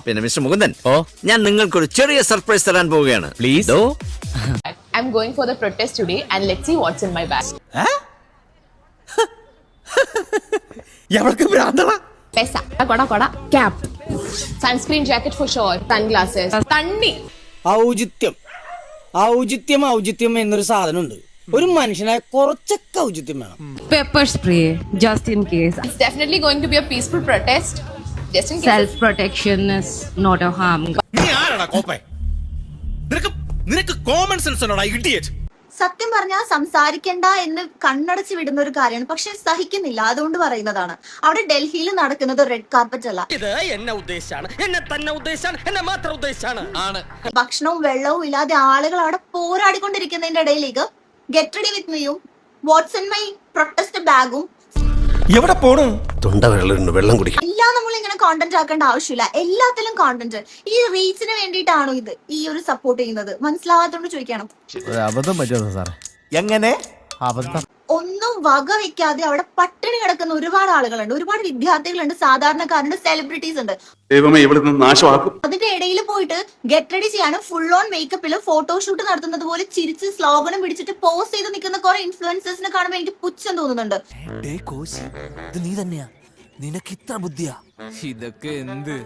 പിന്നെ മിസ്റ്റർ മുകുന്ദൻ, ഞാൻ നിങ്ങൾക്കൊരു ചെറിയ സർപ്രൈസ് തരാൻ പോവുകയാണ്. Please. I'm going for the protest today and let's see what's in my bag. Pesa, koda, cap, sunscreen jacket for sure, sunglasses, തണ്ണി. ഔചിത്യം എന്നൊരു സാധനമുണ്ട്. ഒരു മനുഷ്യനായ കുറച്ചൊക്കെ ഔചിത്യം വേണം. Pepper spray, just in case. It's definitely going to be a peaceful protest. Just in case. Self-protection is not a harm. സത്യം പറഞ്ഞാൽ സംസാരിക്കണ്ട എന്ന് കണ്ണടച്ച് വിടുന്ന ഒരു കാര്യമാണ്, പക്ഷെ സഹിക്കുന്നില്ല, അതുകൊണ്ട് പറയുന്നതാണ്. അവിടെ ഡൽഹിയിൽ നടക്കുന്നത് റെഡ് കാർപ്പറ്റ് അല്ല, ഭക്ഷണവും വെള്ളവും ഇല്ലാതെ ആളുകൾ അവിടെ പോരാടിക്കൊണ്ടിരിക്കുന്നതിന്റെ ഇടയിലേക്ക് ഗെറ്റ് റെഡി വിത്ത് മീയും വാട്ട്സ് ഇൻ മൈ പ്രൊട്ടസ്റ്റ് ബാഗും എവിടെ പോണു തൊണ്ട വെള്ളം കുടിക്കും. എല്ലാം നമ്മൾ ഇങ്ങനെ കോണ്ടന്റ് ആക്കേണ്ട ആവശ്യമില്ല. എല്ലാത്തിലും കോണ്ടന്റ്. ഈ റീച്ചിന് വേണ്ടിയിട്ടാണോ ഇത് ഈ ഒരു സപ്പോർട്ട് ചെയ്യുന്നത്? മനസ്സിലാവാത്തോണ്ട് ചോദിക്കണം. അബദ്ധം പറ്റുമോ സാറേ? എങ്ങനെ അബദ്ധം? ഒന്നും വക വെക്കാതെ അവിടെ പട്ടിണി കിടക്കുന്ന ഒരുപാട് ആളുകളുണ്ട്, ഒരുപാട് വിദ്യാർത്ഥികളുണ്ട്, സാധാരണക്കാരുണ്ട്, സെലിബ്രിറ്റീസ് ഉണ്ട്. അതിന്റെ ഇടയിൽ പോയിട്ട് ഗെറ്റ് റെഡി ചെയ്യാനും ഫുൾ ഓൺ മേക്കപ്പിൽ ഫോട്ടോഷൂട്ട് നടത്തുന്നത് പോലെ ചിരിച്ച് സ്ലോഗനം പിടിച്ചിട്ട് പോസ്റ്റ് ചെയ്ത് നിൽക്കുന്ന കുറെ ഇൻഫ്ലുവൻസേഴ്സിനെ കാണുമ്പോൾ എനിക്ക് പുച്ഛം തോന്നുന്നുണ്ട്. നീ തന്നെയാ, നിനക്ക് ഇത്ര ബുദ്ധിയാ? ഇതൊക്കെ എന്ത്,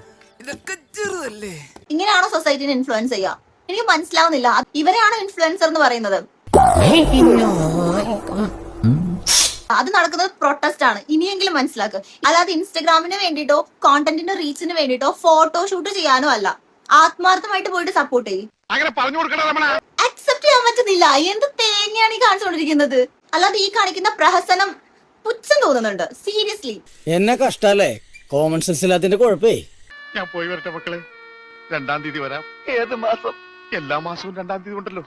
ഇതൊക്കെ ചെറുതല്ലേ? ഇങ്ങനെയാണോ സൊസൈറ്റിനെ ഇൻഫ്ലുവൻസ് ചെയ്യുക? എനിക്ക് മനസ്സിലാവുന്നില്ല. ഇവരെയാണോ ഇൻഫ്ലുവൻസർ എന്ന് പറയുന്നത്? അത് നടക്കുന്നത് പ്രൊട്ടസ്റ്റ് ആണ്, ഇനിയെങ്കിലും മനസ്സിലാക്കുക. അല്ലാതെ ഇൻസ്റ്റഗ്രാമിന് വേണ്ടിയിട്ടോ കോണ്ടന്റിന്റെ റീച്ചിന് വേണ്ടിയിട്ടോ ഫോട്ടോഷൂട്ട് ചെയ്യാനോ അല്ല. ആത്മാർത്ഥമായിട്ട് പോയിട്ട് സപ്പോർട്ട് ചെയ്യും. അക്സെപ്റ്റ് ചെയ്യാൻ പറ്റുന്നില്ല. എന്ത് തേങ്ങയാണ് ഈ കാണിച്ചുകൊണ്ടിരിക്കുന്നത്? അല്ലാതെ ഈ കാണിക്കുന്ന പ്രഹസനം പുച്ഛം തോന്നുന്നുണ്ട്, സീരിയസ്ലി. എന്നെ കഷ്ടല്ലേ, കോമൺ സെൻസ് ഇല്ലാത്തതിന്റെ കുഴപ്പേ. ഞാൻ പോയി വരട്ടെ മക്കളെ, 2-ാം തീയതി വരാം. ഏത് മാസം? എല്ലാ മാസവും 2-ാം തീയതി ഉണ്ടല്ലോ.